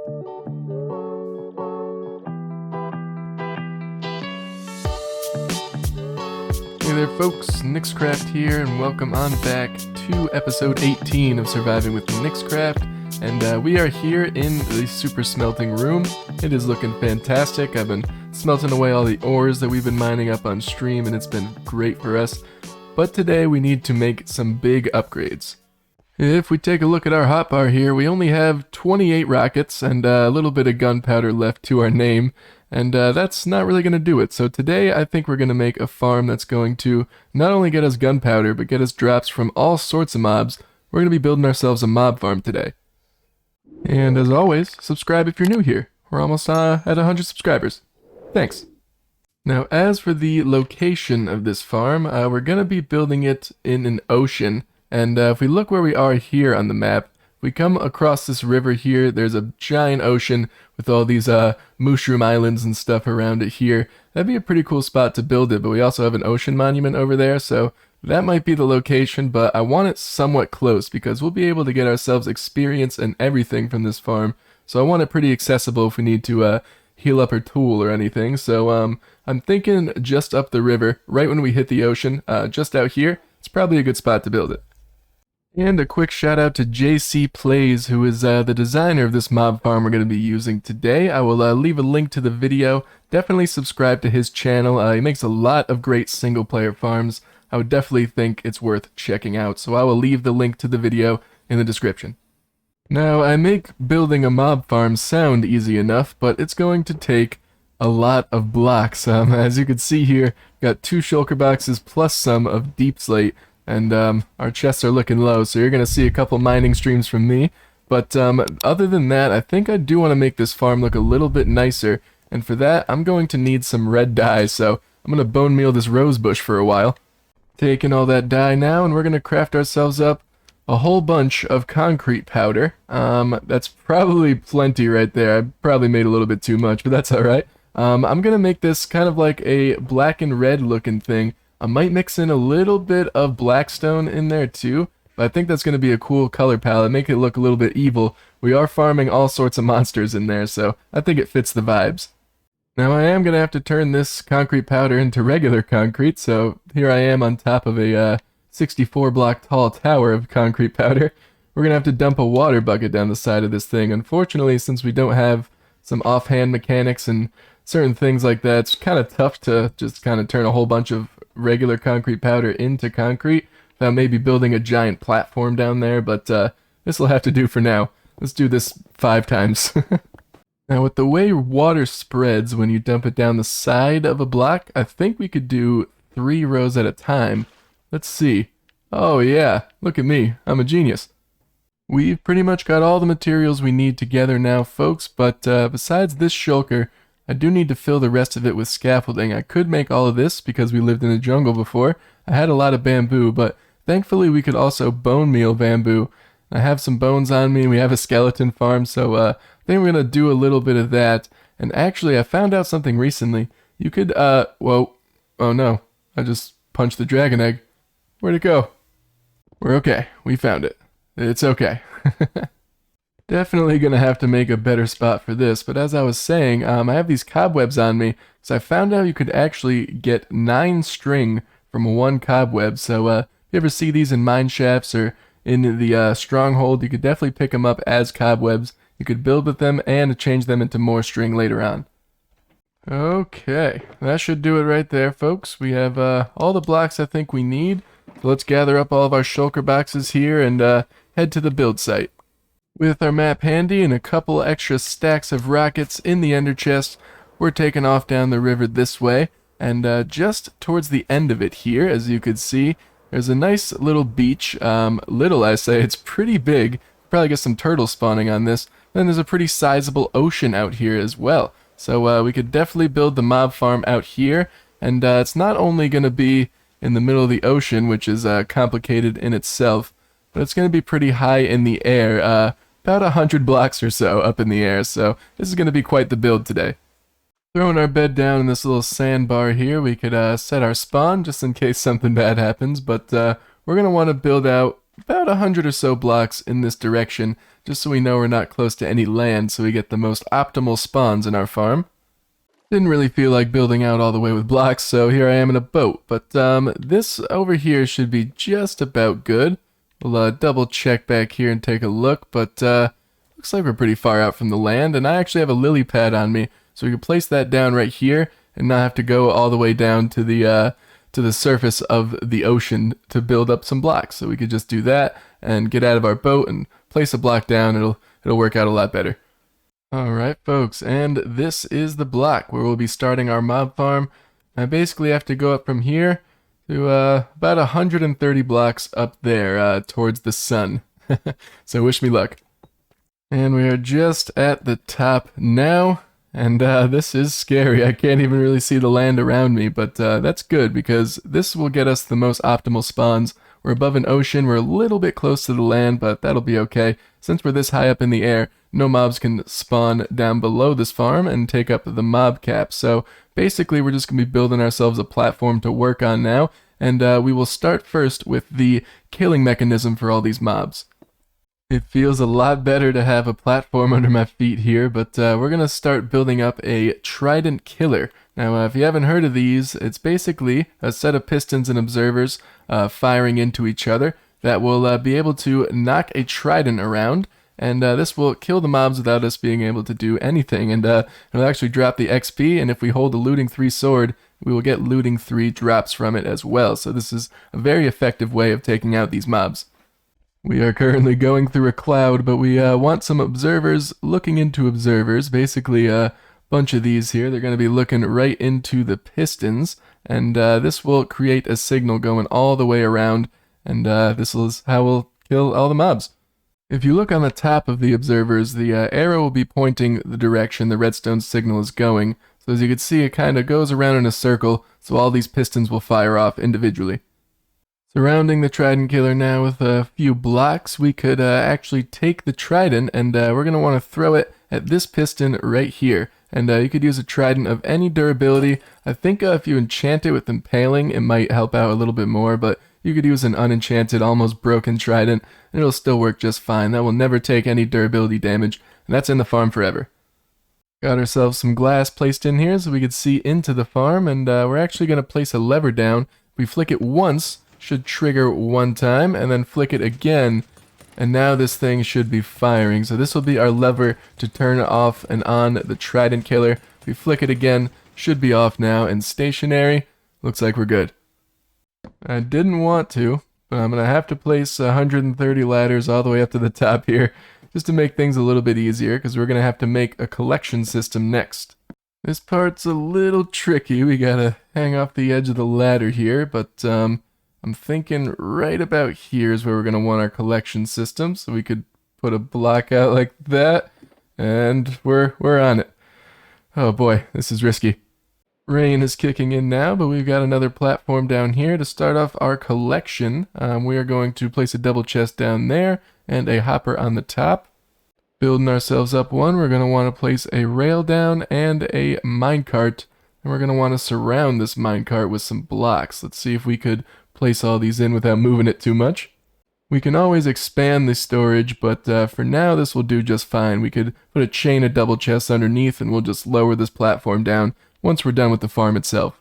Hey there folks, niXcraft here, and welcome on back to episode 18 of Surviving with niXcraft. And we are here in the super smelting room. It is looking fantastic. I've been smelting away all the ores that we've been mining up on stream, and it's been great for us. But today we need to make some big upgrades. If we take a look at our hotbar here, we only have 28 rockets and a little bit of gunpowder left to our name. And that's not really going to do it. So today I think we're going to make a farm that's going to not only get us gunpowder, but get us drops from all sorts of mobs. We're going to be building ourselves a mob farm today. And as always, subscribe if you're new here. We're almost at 100 subscribers. Thanks. Now, as for the location of this farm, we're going to be building it in an ocean. And if we look where we are here on the map, we come across this river here. There's a giant ocean with all these mushroom islands and stuff around it here. That'd be a pretty cool spot to build it, but we also have an ocean monument over there, so that might be the location, but I want it somewhat close because we'll be able to get ourselves experience and everything from this farm. So I want it pretty accessible if we need to heal up our tool or anything. So I'm thinking just up the river, right when we hit the ocean, just out here. It's probably a good spot to build it. And a quick shout out to JC Playz, who is the designer of this mob farm we're going to be using today. I will leave a link to the video. Definitely subscribe to his channel. He makes a lot of great single player farms. I would definitely think it's worth checking out. So I will leave the link to the video in the description. Now, I make building a mob farm sound easy enough, but it's going to take a lot of blocks. As you can see here, got 2 shulker boxes plus some of deep slate. And our chests are looking low, so you're going to see a couple mining streams from me. But other than that, I think I do want to make this farm look a little bit nicer. And for that, I'm going to need some red dye, so I'm going to bone meal this rose bush for a while. Taking all that dye now, and we're going to craft ourselves up a whole bunch of concrete powder. That's probably plenty right there. I probably made a little bit too much, but that's alright. I'm going to make this kind of like a black and red looking thing. I might mix in a little bit of blackstone in there too, but I think that's going to be a cool color palette, make it look a little bit evil. We are farming all sorts of monsters in there, so I think it fits the vibes. Now I am going to have to turn this concrete powder into regular concrete, so here I am on top of a 64 block tall tower of concrete powder. We're going to have to dump a water bucket down the side of this thing. Unfortunately, since we don't have some offhand mechanics and certain things like that, it's kind of tough to just kind of turn a whole bunch of regular concrete powder into concrete without maybe building a giant platform down there, but this will have to do for now. Let's do this 5 times. Now with the way water spreads when you dump it down the side of a block, I think we could do 3 rows at a time. Let's see. Oh yeah, look at me, I'm a genius. We've pretty much got all the materials we need together now, folks, but besides this shulker, I do need to fill the rest of it with scaffolding. I could make all of this because we lived in the jungle before. I had a lot of bamboo, but thankfully we could also bone meal bamboo. I have some bones on me. We have a skeleton farm, so I think we're going to do a little bit of that. And actually, I found out something recently. You could, whoa. Oh no, I just punched the dragon egg. Where'd it go? We're okay. We found it. It's okay. Definitely gonna have to make a better spot for this, but as I was saying, I have these cobwebs on me, so I found out you could actually get 9 string from 1 cobweb, so if you ever see these in mine shafts or in the stronghold, you could definitely pick them up as cobwebs. You could build with them and change them into more string later on. Okay, that should do it right there, folks. We have all the blocks I think we need, so let's gather up all of our shulker boxes here and head to the build site. With our map handy and a couple extra stacks of rockets in the ender chest, we're taking off down the river this way, and just towards the end of it here, as you could see, there's a nice little beach. Little, I say, it's pretty big. Probably get some turtles spawning on this. Then there's a pretty sizable ocean out here as well. So we could definitely build the mob farm out here, and it's not only going to be in the middle of the ocean, which is complicated in itself, but it's going to be pretty high in the air, about 100 blocks or so up in the air, so this is going to be quite the build today. Throwing our bed down in this little sandbar here, we could set our spawn just in case something bad happens, but we're going to want to build out about 100 or so blocks in this direction, just so we know we're not close to any land, so we get the most optimal spawns in our farm. Didn't really feel like building out all the way with blocks, so here I am in a boat. But this over here should be just about good. We'll double check back here and take a look, but looks like we're pretty far out from the land, and I actually have a lily pad on me, so we can place that down right here and not have to go all the way down to the surface of the ocean to build up some blocks. So we could just do that and get out of our boat and place a block down. It'll work out a lot better. Alright folks, and this is the block where we'll be starting our mob farm. I basically have to go up from here to about 130 blocks up there towards the sun. So wish me luck. And we are just at the top now, and this is scary. I can't even really see the land around me, but that's good because this will get us the most optimal spawns. We're above an ocean, we're a little bit close to the land, but that'll be okay. Since we're this high up in the air, no mobs can spawn down below this farm and take up the mob cap. So basically we're just going to be building ourselves a platform to work on now, and we will start first with the killing mechanism for all these mobs. It feels a lot better to have a platform under my feet here, but we're going to start building up a trident killer. Now, if you haven't heard of these, it's basically a set of pistons and observers firing into each other that will be able to knock a trident around, and this will kill the mobs without us being able to do anything, and it'll actually drop the XP, and if we hold a looting 3 sword, we will get looting 3 drops from it as well, so this is a very effective way of taking out these mobs. We are currently going through a cloud, but we want some observers looking into observers. Basically, a bunch of these here. They're going to be looking right into the pistons, and this will create a signal going all the way around, and this is how we'll kill all the mobs. If you look on the top of the observers, the arrow will be pointing the direction the redstone signal is going. So as you can see, it kind of goes around in a circle, so all these pistons will fire off individually. Surrounding the trident killer now with a few blocks, we could actually take the trident, and we're going to want to throw it at this piston right here. And you could use a trident of any durability. I think if you enchant it with impaling, it might help out a little bit more, but you could use an unenchanted, almost broken trident, and it'll still work just fine. That will never take any durability damage, and that's in the farm forever. Got ourselves some glass placed in here so we could see into the farm, and we're actually going to place a lever down. We flick it once, should trigger one time, and then flick it again, and now this thing should be firing. So this will be our lever to turn off and on the trident killer. If we flick it again, should be off now and stationary. Looks like we're good. I didn't want to, but I'm going to have to place 130 ladders all the way up to the top here, just to make things a little bit easier, because we're going to have to make a collection system next. This part's a little tricky. We got to hang off the edge of the ladder here, but I'm thinking right about here is where we're going to want our collection system, so we could put a block out like that, and we're on it. Oh boy, this is risky. Rain is kicking in now, but we've got another platform down here to start off our collection. We are going to place a double chest down there and a hopper on the top. Building ourselves up one, we're going to want to place a rail down and a minecart, and we're going to want to surround this minecart with some blocks. Let's see if we could place all these in without moving it too much. We can always expand the storage, but for now this will do just fine. We could put a chain of double chests underneath, and we'll just lower this platform down once we're done with the farm itself.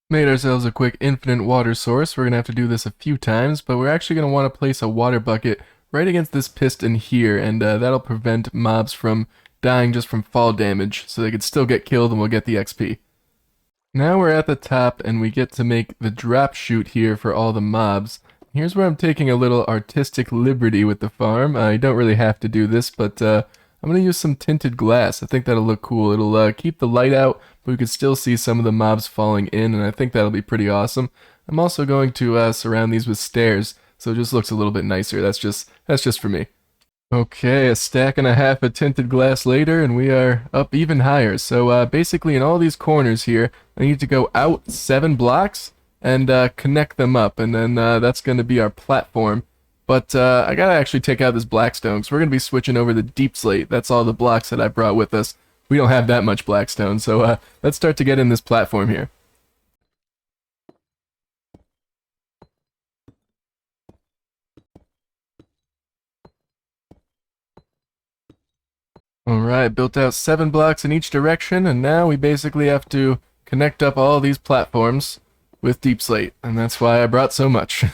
Made ourselves a quick infinite water source. We're going to have to do this a few times, but we're actually going to want to place a water bucket right against this piston here, and that'll prevent mobs from dying just from fall damage, so they could still get killed and we'll get the XP. Now we're at the top, and we get to make the drop chute here for all the mobs. Here's where I'm taking a little artistic liberty with the farm. I don't really have to do this, but I'm going to use some tinted glass. I think that'll look cool. It'll keep the light out, but we can still see some of the mobs falling in, and I think that'll be pretty awesome. I'm also going to surround these with stairs, so it just looks a little bit nicer. That's just for me. Okay, a stack and a half of tinted glass later, and we are up even higher. So basically in all these corners here, I need to go out 7 blocks and connect them up, and then that's going to be our platform. But I gotta actually take out this blackstone, because we're going to be switching over the deep slate. That's all the blocks that I brought with us. We don't have that much blackstone, so let's start to get in this platform here. Alright, built out 7 blocks in each direction, and now we basically have to connect up all these platforms with deep slate, and that's why I brought so much.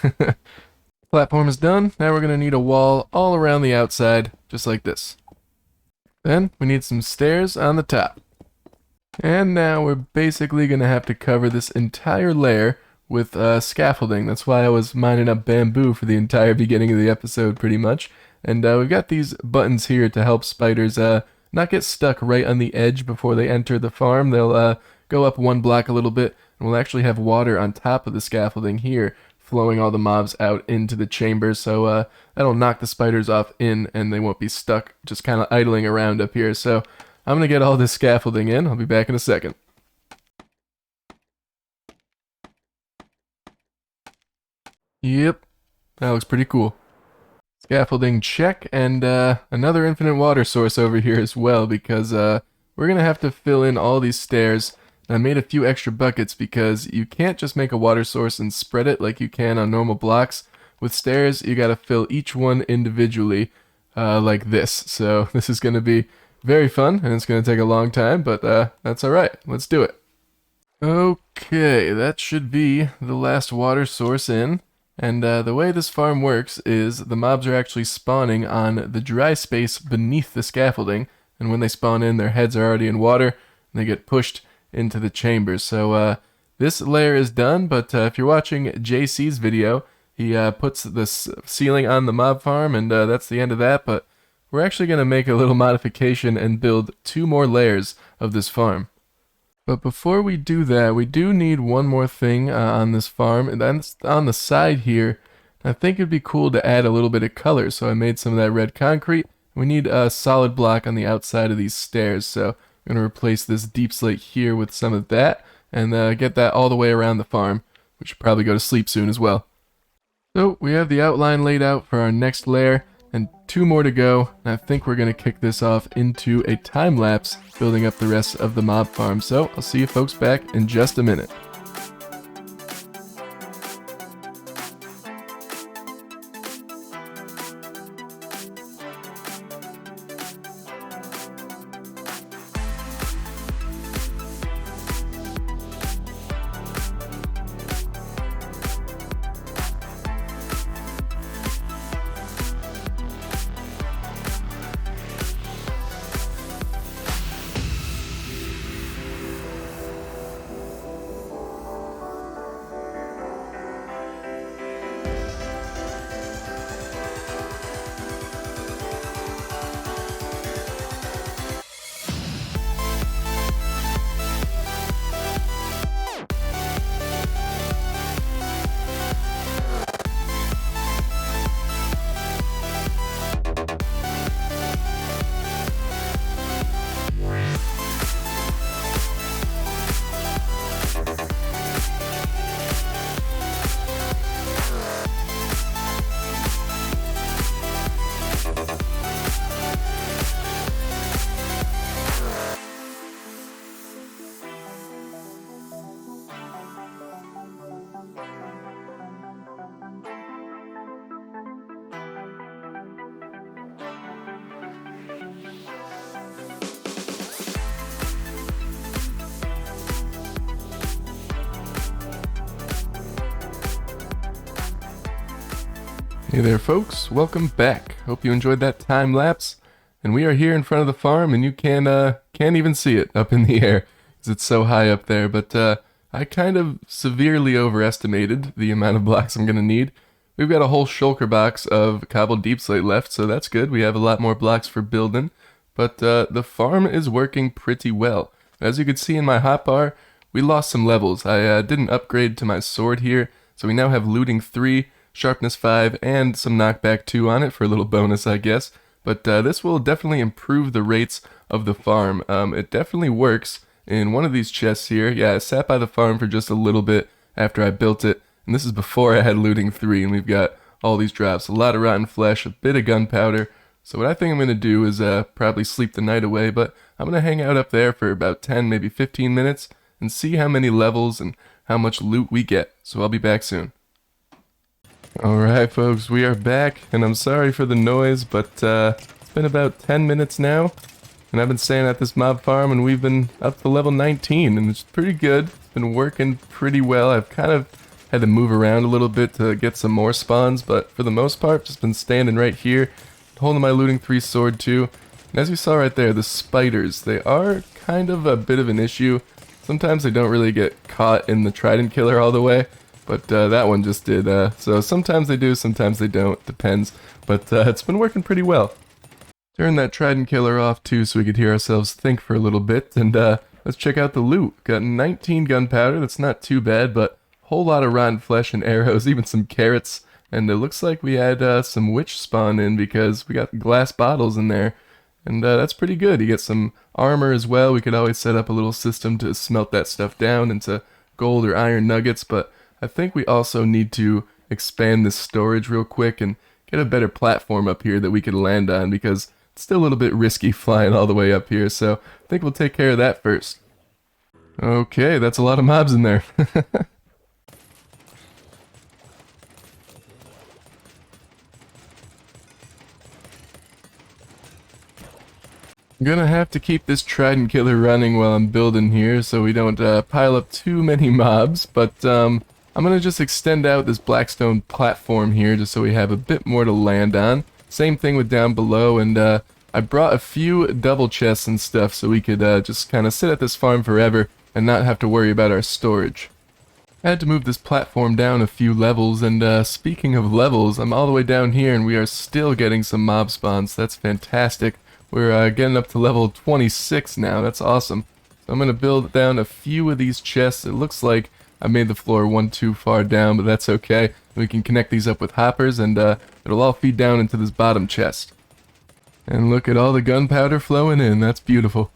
Platform is done. Now we're going to need a wall all around the outside, just like this. Then we need some stairs on the top. And now we're basically going to have to cover this entire layer with scaffolding. That's why I was mining up bamboo for the entire beginning of the episode, pretty much. And we've got these buttons here to help spiders not get stuck right on the edge before they enter the farm. They'll go up 1 block a little bit, and we'll actually have water on top of the scaffolding here, flowing all the mobs out into the chamber, so that'll knock the spiders off in, and they won't be stuck just kind of idling around up here. So I'm going to get all this scaffolding in. I'll be back in a second. Yep, that looks pretty cool. Scaffolding check, and another infinite water source over here as well, because we're going to have to fill in all these stairs. I made a few extra buckets because you can't just make a water source and spread it like you can on normal blocks. With stairs, you got to fill each one individually like this. So this is going to be very fun, and it's going to take a long time, but that's alright. Let's do it. Okay, that should be the last water source in. And the way this farm works is the mobs are actually spawning on the dry space beneath the scaffolding, and when they spawn in, their heads are already in water, and they get pushed into the chambers. So this layer is done, but if you're watching JC's video, he puts this ceiling on the mob farm, and that's the end of that, but we're actually going to make a little modification and build 2 more layers of this farm. But before we do that, we do need one more thing on this farm, and that's on the side here. I think it'd be cool to add a little bit of color, so I made some of that red concrete. We need a solid block on the outside of these stairs, so I'm going to replace this deep slate here with some of that, and get that all the way around the farm. We should probably go to sleep soon as well. So we have the outline laid out for our next layer, and 2 more to go, and I think we're going to kick this off into a time lapse, building up the rest of the mob farm. So I'll see you folks back in just a minute. Hey there folks, welcome back. Hope you enjoyed that time lapse. And we are here in front of the farm, and you can't even see it up in the air because it's so high up there. But I kind of severely overestimated the amount of blocks I'm gonna need. We've got a whole shulker box of cobbled deep slate left, so that's good. We have a lot more blocks for building. But the farm is working pretty well. As you can see in my hotbar, we lost some levels. I didn't upgrade to my sword here, so we now have looting 3, sharpness 5, and some knockback 2 on it for a little bonus, I guess. But this will definitely improve the rates of the farm. It definitely works in one of these chests here. Yeah, I sat by the farm for just a little bit after I built it, and this is before I had looting 3, and we've got all these drops. A lot of rotten flesh, a bit of gunpowder. So what I think I'm going to do is probably sleep the night away, but I'm going to hang out up there for about 10, maybe 15 minutes, and see how many levels and how much loot we get. So I'll be back soon. Alright folks, we are back, and I'm sorry for the noise, but it's been about 10 minutes now, And I've been staying at this mob farm, and we've been up to level 19, and it's pretty good. It's been working pretty well. I've kind of had to move around a little bit to get some more spawns, but for the most part, just been standing right here, holding my looting 3 sword too. And as you saw right there, the spiders, they are kind of a bit of an issue. Sometimes they don't really get caught in the trident killer all the way, but that one just did. So sometimes they do, sometimes they don't, depends. But it's been working pretty well. Turn that trident killer off too so we could hear ourselves think for a little bit, and let's check out the loot. Got 19 gunpowder, that's not too bad, but a whole lot of rotten flesh and arrows, even some carrots, and it looks like we had some witch spawn in because we got glass bottles in there. And that's pretty good. You get some armor as well. We could always set up a little system to smelt that stuff down into gold or iron nuggets, but I think we also need to expand this storage real quick and get a better platform up here that we could land on, because it's still a little bit risky flying all the way up here, so I think we'll take care of that first. Okay, that's a lot of mobs in there. I'm gonna have to keep this trident killer running while I'm building here so we don't pile up too many mobs, but I'm gonna just extend out this blackstone platform here just so we have a bit more to land on. Same thing with down below, and I brought a few double chests and stuff so we could just kind of sit at this farm forever and not have to worry about our storage. I had to move this platform down a few levels, and speaking of levels, I'm all the way down here and we are still getting some mob spawns. That's fantastic. We're getting up to level 26 now. That's awesome. So I'm going to build down a few of these chests. It looks like I made the floor one too far down, but that's okay. We can connect these up with hoppers, and it'll all feed down into this bottom chest. And look at all the gunpowder flowing in. That's beautiful.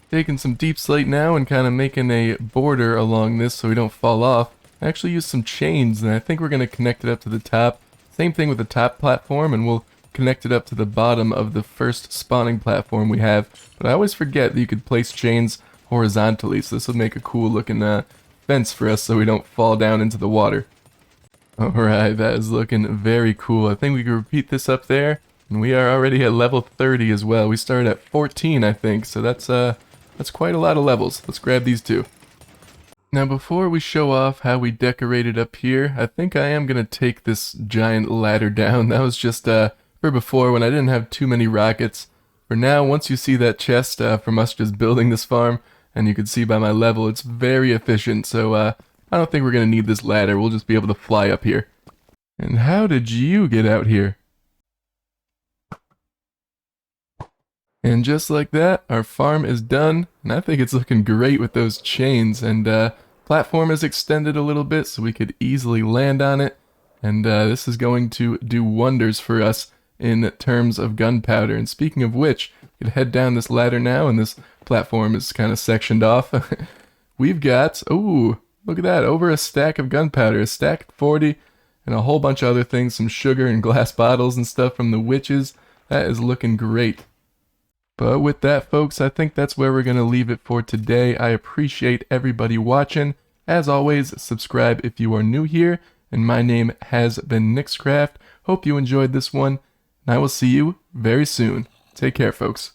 Taking some deep slate now and kind of making a border along this so we don't fall off. I actually used some chains, and I think we're going to connect it up to the top. Same thing with the top platform, and we'll connect it up to the bottom of the first spawning platform we have. But I always forget that you could place chains horizontally, so this will make a cool looking fence for us so we don't fall down into the water. Alright, that is looking very cool. I think we can repeat this up there, and we are already at level 30 as well. We started at 14, I think, so that's quite a lot of levels. Let's grab these two. Now before we show off how we decorated up here, I think I am going to take this giant ladder down. That was just for before when I didn't have too many rockets. For now, once you see that chest from us just building this farm, and you can see by my level, it's very efficient, so I don't think we're going to need this ladder. We'll just be able to fly up here. And how did you get out here? And just like that, our farm is done, and I think it's looking great with those chains, and platform is extended a little bit so we could easily land on it, and this is going to do wonders for us in terms of gunpowder. And speaking of which, we can head down this ladder now, and this platform is kind of sectioned off. We've got, ooh, look at that, over a stack of gunpowder, a stack of 40, and a whole bunch of other things, some sugar and glass bottles and stuff from the witches. That is looking great. But with that, folks, I think that's where we're going to leave it for today. I appreciate everybody watching. As always, subscribe if you are new here, and my name has been niXcraft. Hope you enjoyed this one, and I will see you very soon. Take care, folks.